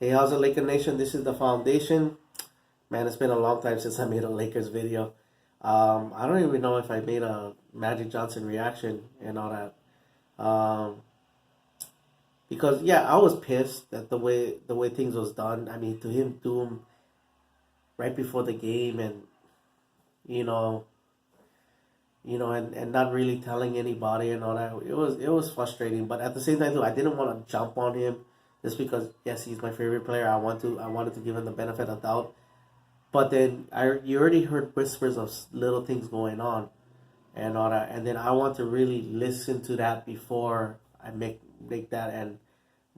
Hey, how's it, Laker Nation? This is the foundation. Man, it's been a long time since I made a Lakers video. I don't even know if I made a Magic Johnson reaction and all that. Because yeah, I was pissed at the way things was done. I mean, to him do him right before the game, and you know, and not really telling anybody and all that. It was frustrating, but at the same time too, I didn't want to jump on him just because yes, he's my favorite player. I wanted to give him the benefit of doubt. But then you already heard whispers of little things going on and all that, and then I want to really listen to that before I make that. And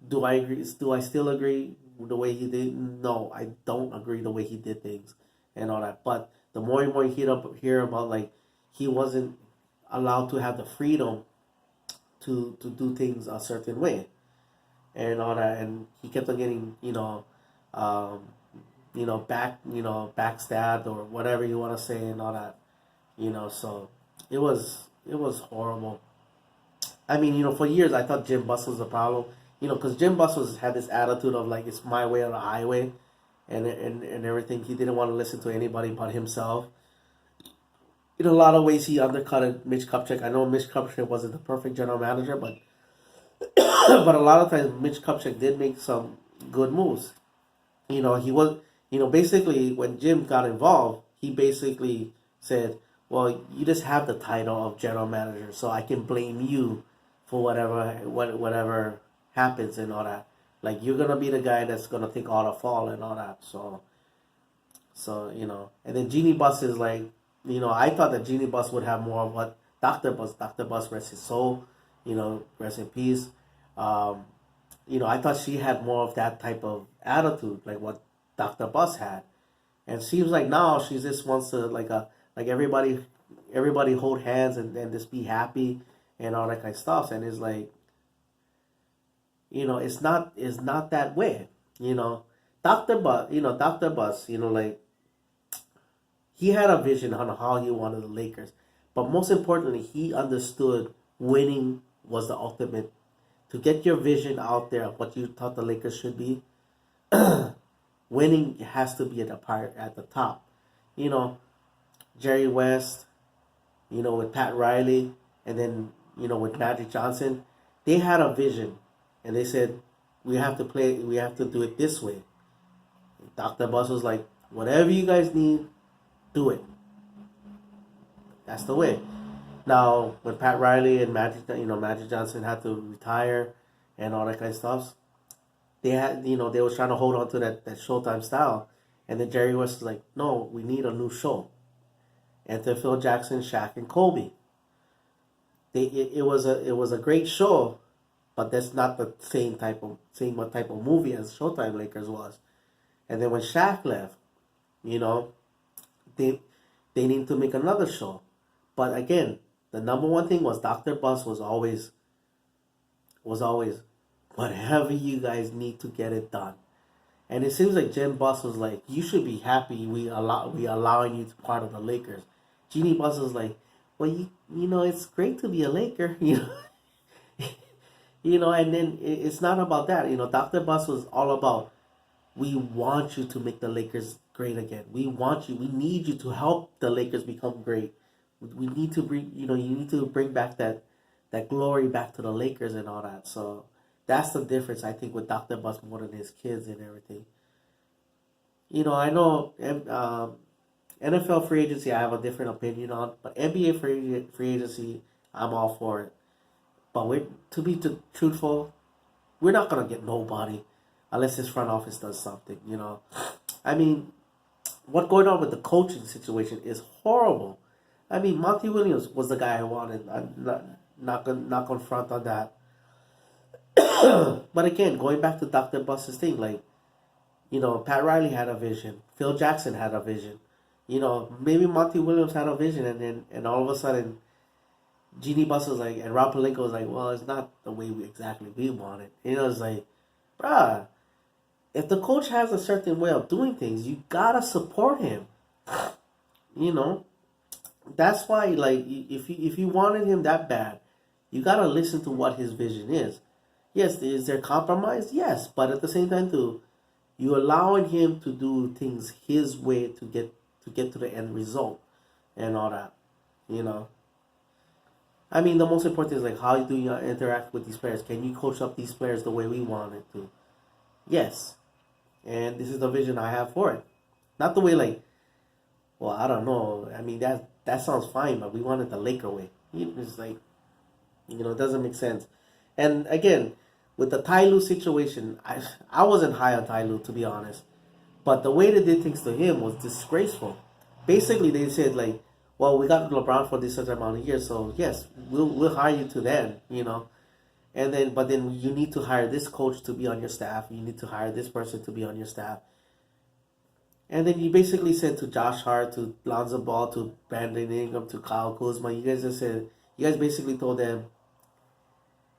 do I agree? Do I still agree with the way he did? No, I don't agree the way he did things and all that. But the more and more you hear about like he wasn't allowed to have the freedom to do things a certain way and all that, and he kept on getting um, backstabbed or whatever you want to say and all that, so it was horrible. I mean, for years I thought Jim Buss was the problem, because Jim Buss had this attitude of like it's my way or the highway, and everything. He didn't want to listen to anybody but himself. In a lot of ways, he undercutted Mitch Kupchak. I know Mitch Kupchak wasn't the perfect general manager, but but a lot of times Mitch Kupchak did make some good moves. He was, basically when Jim got involved, he basically said, "Well, you just have the title of general manager, so I can blame you for whatever happens and all that. Like you're gonna be the guy that's gonna take all the fall and all that." So and then Jeannie Buss is like, I thought that Jeannie Buss would have more of what Dr. Buss, rest his soul, rest in peace. Um, I thought she had more of that type of attitude, like what Dr. Buss had. And seems like now she just wants to like everybody hold hands and just be happy and all that kind of stuff. And it's like, it's not that way. You know, Dr. Buss, like he had a vision on how he wanted the Lakers. But most importantly, he understood winning was the ultimate. To get your vision out there of what you thought the Lakers should be, winning has to be at the top. You know, Jerry West, with Pat Riley, and then, with Magic Johnson, they had a vision. And they said, we have to do it this way. Dr. Buss was like, whatever you guys need, do it. That's the way. Now, when Pat Riley and Magic Johnson had to retire and all that kind of stuff, they had, they was trying to hold on to that Showtime style. And then Jerry West was like, no, we need a new show. Enter Phil Jackson, Shaq, and Kobe. It was a great show, but that's not the same type of movie as Showtime Lakers was. And then when Shaq left, you know, they they need to make another show. But again, the number one thing was Dr. Buss was always whatever you guys need to get it done. And it seems like Jim Buss was like, you should be happy we allowing you to part of the Lakers. Jeannie Buss was like, well, it's great to be a Laker, and then it's not about that. Dr. Buss was all about, we want you to make the Lakers great again. We want you. We need you to help the Lakers become great. We need to bring, you need to bring back that glory back to the Lakers and all that. So that's the difference, I think, with Dr. Buss more than his kids and everything. I know NFL free agency, I have a different opinion on, but NBA free agency, I'm all for it. But to be truthful, we're not gonna get nobody unless his front office does something. I mean, what's going on with the coaching situation is horrible. I mean, Monty Williams was the guy I wanted. I'm not gonna front on that. But again, going back to Dr. Buss's thing, like, Pat Riley had a vision. Phil Jackson had a vision. Maybe Monty Williams had a vision, and all of a sudden, Jeannie Buss was like, and Rob Pelinka was like, well, it's not the way we want it. It's like, bruh, if the coach has a certain way of doing things, you gotta support him. You know, that's why, like, if you wanted him that bad, you gotta listen to what his vision is. Yes, is there compromise? Yes, but at the same time, too, You allowing him to do things his way to get to the end result and all that. You know. I mean, the most important is like how do you interact with these players? Can you coach up these players the way we wanted to? Yes, and this is the vision I have for it. Not the way like, well, I don't know. I mean that sounds fine, but we want it the Laker way. It's like, it doesn't make sense. And again, with the Ty Lue situation, I wasn't high on Ty Lue, to be honest. But the way they did things to him was disgraceful. Basically, they said like, well, we got LeBron for this certain amount of years, so yes, we'll hire you to then. And then, but then you need to hire this coach to be on your staff. You need to hire this person to be on your staff. And then you basically said to Josh Hart, to Lonzo Ball, to Brandon Ingram, to Kyle Kuzma, you guys basically told them,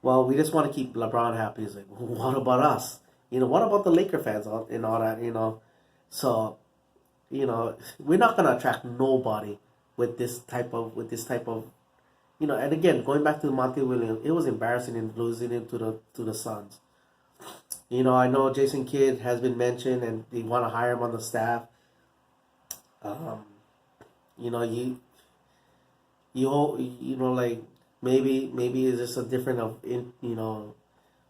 well, we just want to keep LeBron happy. It's like, what about us? What about the Laker fans and all that? So, we're not gonna attract nobody with this type of. And again, going back to Monty Williams, it was embarrassing in losing him to the Suns. I know Jason Kidd has been mentioned, and they want to hire him on the staff. Um, you know, like maybe it's just a different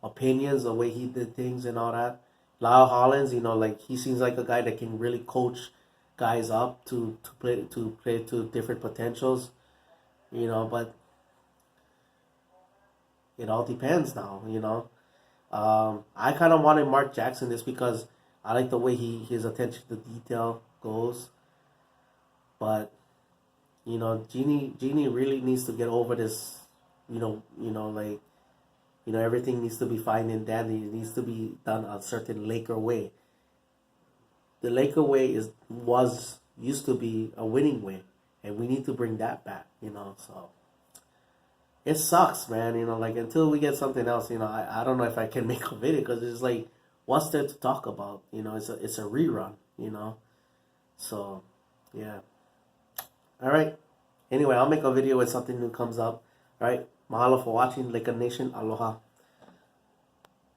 opinions, the way he did things and all that. Lyle Hollins, like he seems like a guy that can really coach guys up to play to different potentials. But it all depends now. I kind of wanted Mark Jackson just because I like the way his attention to detail goes. But Genie really needs to get over this. Like everything needs to be fine and dandy. It needs to be done a certain Laker way. The Laker way used to be a winning way, and we need to bring that back. So it sucks, man. Like until we get something else, I don't know if I can make a video because it's like, what's there to talk about? It's a rerun. So yeah. All right. Anyway, I'll make a video when something new comes up. All right. Mahalo for watching. Laker Nation. Aloha.